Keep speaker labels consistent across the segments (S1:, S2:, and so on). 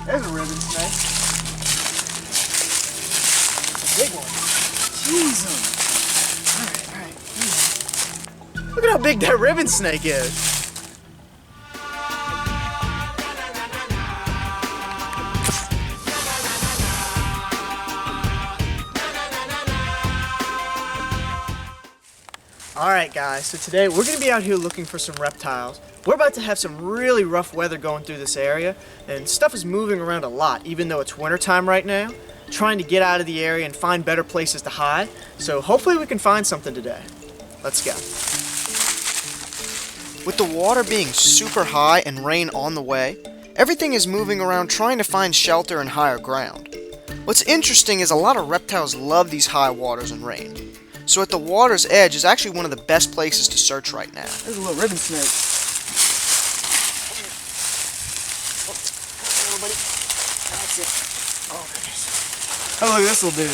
S1: There's a ribbon snake. It's a big one. Jeez. Alright. Look at how big that ribbon snake is. Alright guys, so today we're going to be out here looking for some reptiles. We're about to have some really rough weather going through this area, and stuff is moving around a lot even though it's wintertime right now, trying to get out of the area and find better places to hide. So hopefully we can find something today. Let's go. With the water being super high and rain on the way, everything is moving around trying to find shelter and higher ground. What's interesting is a lot of reptiles love these high waters and rain. So at the water's edge is actually one of the best places to search right now. There's a little ribbon snake. Oh, buddy. That's it. Oh, goodness. Oh, look at this little dude.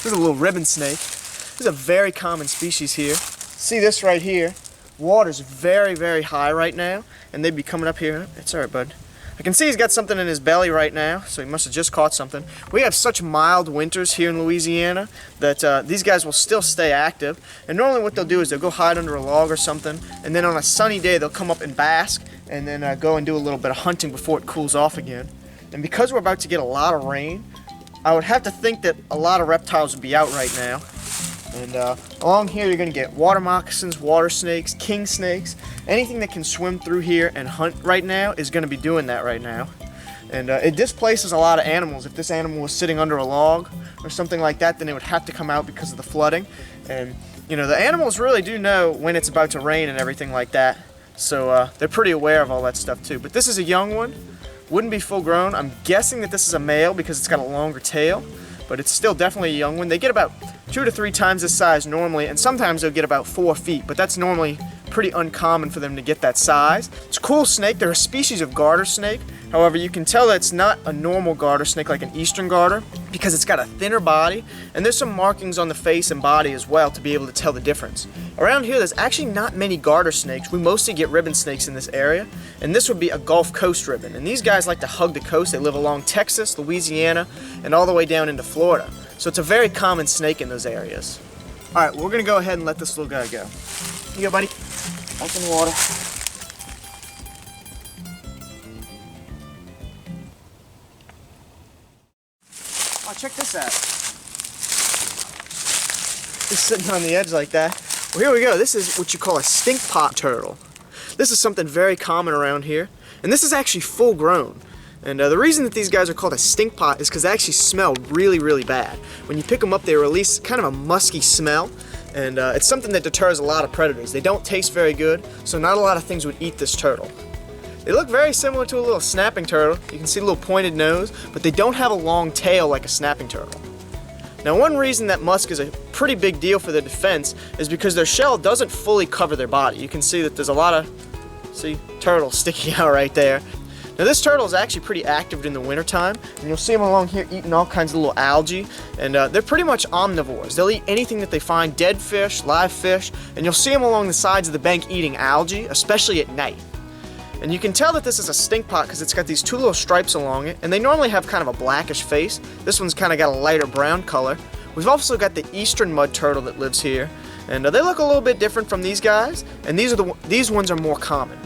S1: There's a little ribbon snake. This is a very common species here. See this right here? Water's very, very high right now, and they'd be coming up here. It's all right, bud. I can see he's got something in his belly right now, so he must have just caught something. We have such mild winters here in Louisiana that these guys will still stay active. And normally what they'll do is they'll go hide under a log or something, and then on a sunny day they'll come up and bask, and then go and do a little bit of hunting before it cools off again. And because we're about to get a lot of rain, I would have to think that a lot of reptiles would be out right now. And along here you're going to get water moccasins, water snakes, king snakes. Anything that can swim through here and hunt right now is going to be doing that right now. And it displaces a lot of animals. If this animal was sitting under a log or something like that, then it would have to come out because of the flooding. And you know, the animals really do know when it's about to rain and everything like that. So they're pretty aware of all that stuff too. But this is a young one. Wouldn't be full grown. I'm guessing that this is a male because it's got a longer tail. But it's still definitely a young one. They get about 2 to 3 times this size normally, and sometimes they'll get about 4 feet, but that's normally pretty uncommon for them to get that size. It's a cool snake. They're a species of garter snake. However, you can tell that it's not a normal garter snake like an eastern garter because it's got a thinner body, and there's some markings on the face and body as well to be able to tell the difference. Around here, there's actually not many garter snakes. We mostly get ribbon snakes in this area, and this would be a Gulf Coast ribbon. And these guys like to hug the coast. They live along Texas, Louisiana, and all the way down into Florida. So it's a very common snake in those areas. All right, well, we're gonna go ahead and let this little guy go. Here you go, buddy. Back in the water. Oh, check this out. Just sitting on the edge like that. Well, here we go. This is what you call a stinkpot turtle. This is something very common around here, and this is actually full grown. And the reason that these guys are called a stinkpot is because they actually smell really, really bad. When you pick them up, they release kind of a musky smell, and it's something that deters a lot of predators. They don't taste very good, so not a lot of things would eat this turtle. They look very similar to a little snapping turtle. You can see a little pointed nose, but they don't have a long tail like a snapping turtle. Now, one reason that musk is a pretty big deal for their defense is because their shell doesn't fully cover their body. You can see that there's a lot of, turtles sticking out right there. Now, this turtle is actually pretty active in the wintertime, and you'll see them along here eating all kinds of little algae, and they're pretty much omnivores. They'll eat anything that they find, dead fish, live fish, and you'll see them along the sides of the bank eating algae, especially at night. And you can tell that this is a stinkpot because it's got these 2 little stripes along it, and they normally have kind of a blackish face. This one's kind of got a lighter brown color. We've also got the eastern mud turtle that lives here, and they look a little bit different from these guys, and these ones are more common.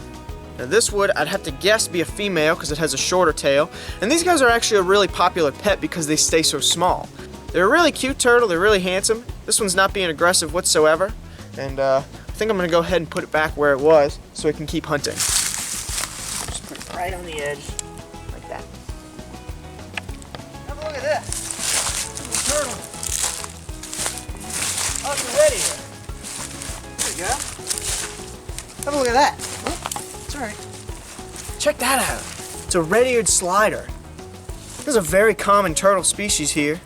S1: Now this would, I'd have to guess, be a female because it has a shorter tail, and these guys are actually a really popular pet because they stay so small. They're a really cute turtle, they're really handsome. This one's not being aggressive whatsoever, and I think I'm going to go ahead and put it back where it was so it can keep hunting. Just put it right on the edge, like that. Have a look at this. It's a turtle. Oh, it's already here. There we go. Have a look at that. Alright. Check that out. It's a red-eared slider. This is a very common turtle species here.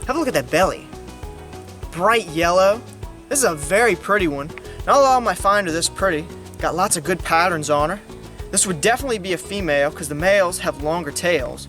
S1: Have a look at that belly. Bright yellow. This is a very pretty one. Not all of them I find are this pretty. Got lots of good patterns on her. This would definitely be a female because the males have longer tails.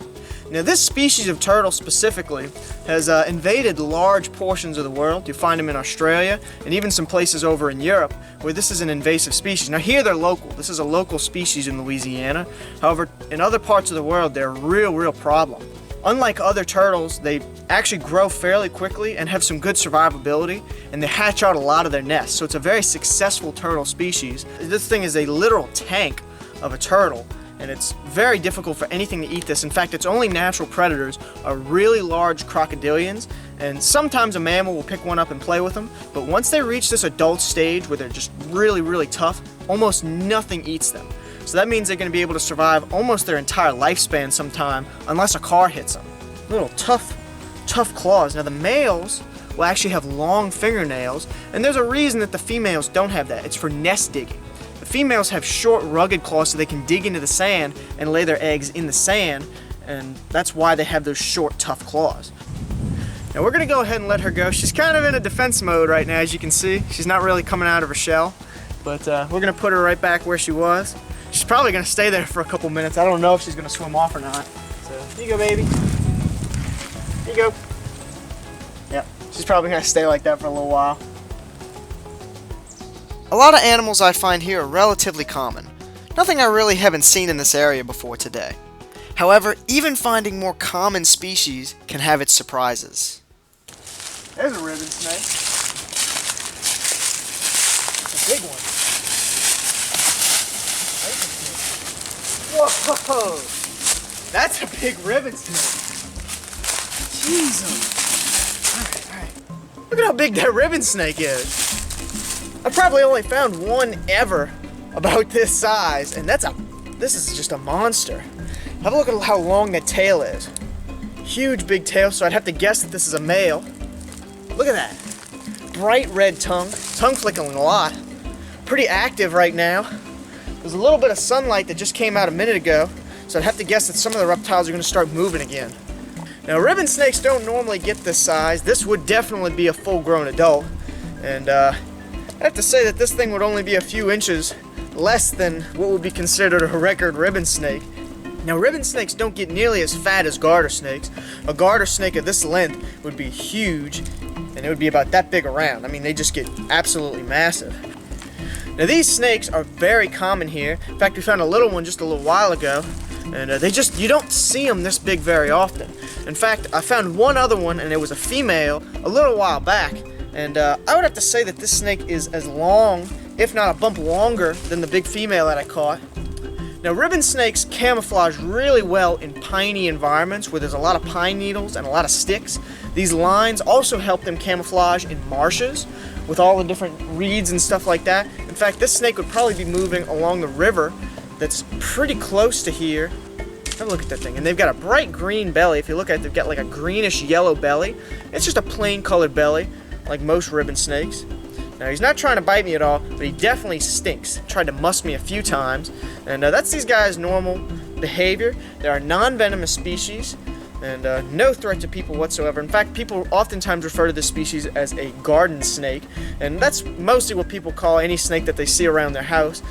S1: Now this species of turtle specifically has invaded large portions of the world. You find them in Australia and even some places over in Europe where this is an invasive species. Now here they're local. This is a local species in Louisiana. However, in other parts of the world they're a real problem. Unlike other turtles, they actually grow fairly quickly and have some good survivability, and they hatch out a lot of their nests. So it's a very successful turtle species. This thing is a literal tank of a turtle, and it's very difficult for anything to eat this. In fact, its only natural predators are really large crocodilians, and sometimes a mammal will pick one up and play with them, but once they reach this adult stage where they're just really tough, almost nothing eats them. So that means they're going to be able to survive almost their entire lifespan sometime unless a car hits them. Little tough claws. Now the males will actually have long fingernails, and there's a reason that the females don't have that. It's for nest digging. The females have short, rugged claws so they can dig into the sand and lay their eggs in the sand, and that's why they have those short, tough claws. Now we're going to go ahead and let her go. She's kind of in a defense mode right now, as you can see. She's not really coming out of her shell, but we're going to put her right back where she was. She's probably going to stay there for a couple minutes. I don't know if she's going to swim off or not. So, here you go, baby. Here you go. Yep, she's probably going to stay like that for a little while. A lot of animals I find here are relatively common. Nothing I really haven't seen in this area before today. However, even finding more common species can have its surprises. There's a ribbon snake. It's a big one. Whoa! That's a big ribbon snake. Jeez. Alright. Look at how big that ribbon snake is. I've probably only found one ever about this size, and this is just a monster. Have a look at how long that tail is. Huge big tail, so I'd have to guess that this is a male. Look at that. Bright red tongue flicking a lot. Pretty active right now. There's a little bit of sunlight that just came out a minute ago, so I'd have to guess that some of the reptiles are going to start moving again. Now ribbon snakes don't normally get this size. This would definitely be a full-grown adult, and I have to say that this thing would only be a few inches less than what would be considered a record ribbon snake. Now ribbon snakes don't get nearly as fat as garter snakes. A garter snake of this length would be huge, and it would be about that big around. I mean, they just get absolutely massive. Now these snakes are very common here. In fact, we found a little one just a little while ago, and you don't see them this big very often. In fact, I found one other one, and it was a female, a little while back, and I would have to say that this snake is as long, if not a bump longer, than the big female that I caught. Now ribbon snakes camouflage really well in piney environments where there's a lot of pine needles and a lot of sticks. These lines also help them camouflage in marshes with all the different reeds and stuff like that. In fact, this snake would probably be moving along the river that's pretty close to here. Have a look at that thing. And they've got a bright green belly. If you look at it, they've got like a greenish yellow belly. It's just a plain colored belly, like most ribbon snakes. Now he's not trying to bite me at all, but he definitely stinks. Tried to musk me a few times, and that's these guys' normal behavior. They are non-venomous species, and no threat to people whatsoever. In fact, people oftentimes refer to this species as a garden snake, and that's mostly what people call any snake that they see around their house.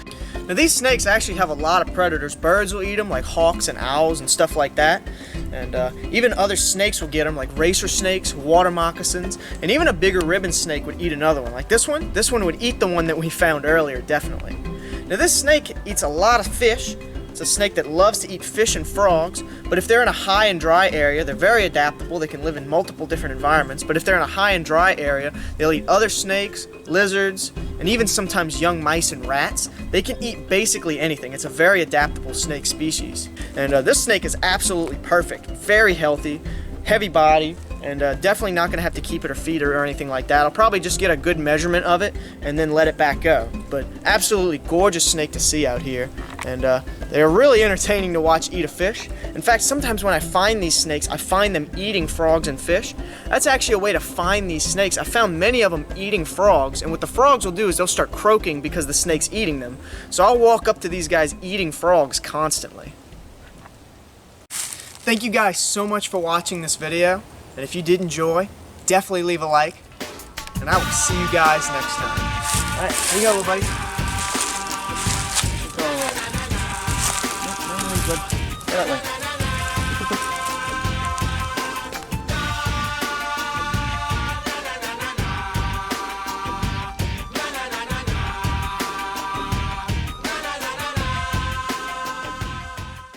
S1: Now these snakes actually have a lot of predators. Birds will eat them, like hawks and owls and stuff like that. And even other snakes will get them, like racer snakes, water moccasins, and even a bigger ribbon snake would eat another one. Like this one would eat the one that we found earlier, definitely. Now this snake eats a lot of fish. It's a snake that loves to eat fish and frogs, but if they're in a high and dry area, they're very adaptable. They can live in multiple different environments, but if they're in a high and dry area, they'll eat other snakes, lizards, and even sometimes young mice and rats. They can eat basically anything. It's a very adaptable snake species. And this snake is absolutely perfect. Very healthy, heavy body, and definitely not going to have to keep it or feed it or anything like that. I'll probably just get a good measurement of it and then let it back go. But absolutely gorgeous snake to see out here, and they're really entertaining to watch eat a fish. In fact, sometimes when I find these snakes, I find them eating frogs and fish. That's actually a way to find these snakes. I found many of them eating frogs, and what the frogs will do is they'll start croaking because the snake's eating them. So I'll walk up to these guys eating frogs constantly. Thank you guys so much for watching this video. And if you did enjoy, definitely leave a like. And I will see you guys next time. Alright, here you go, little buddy. Go that way.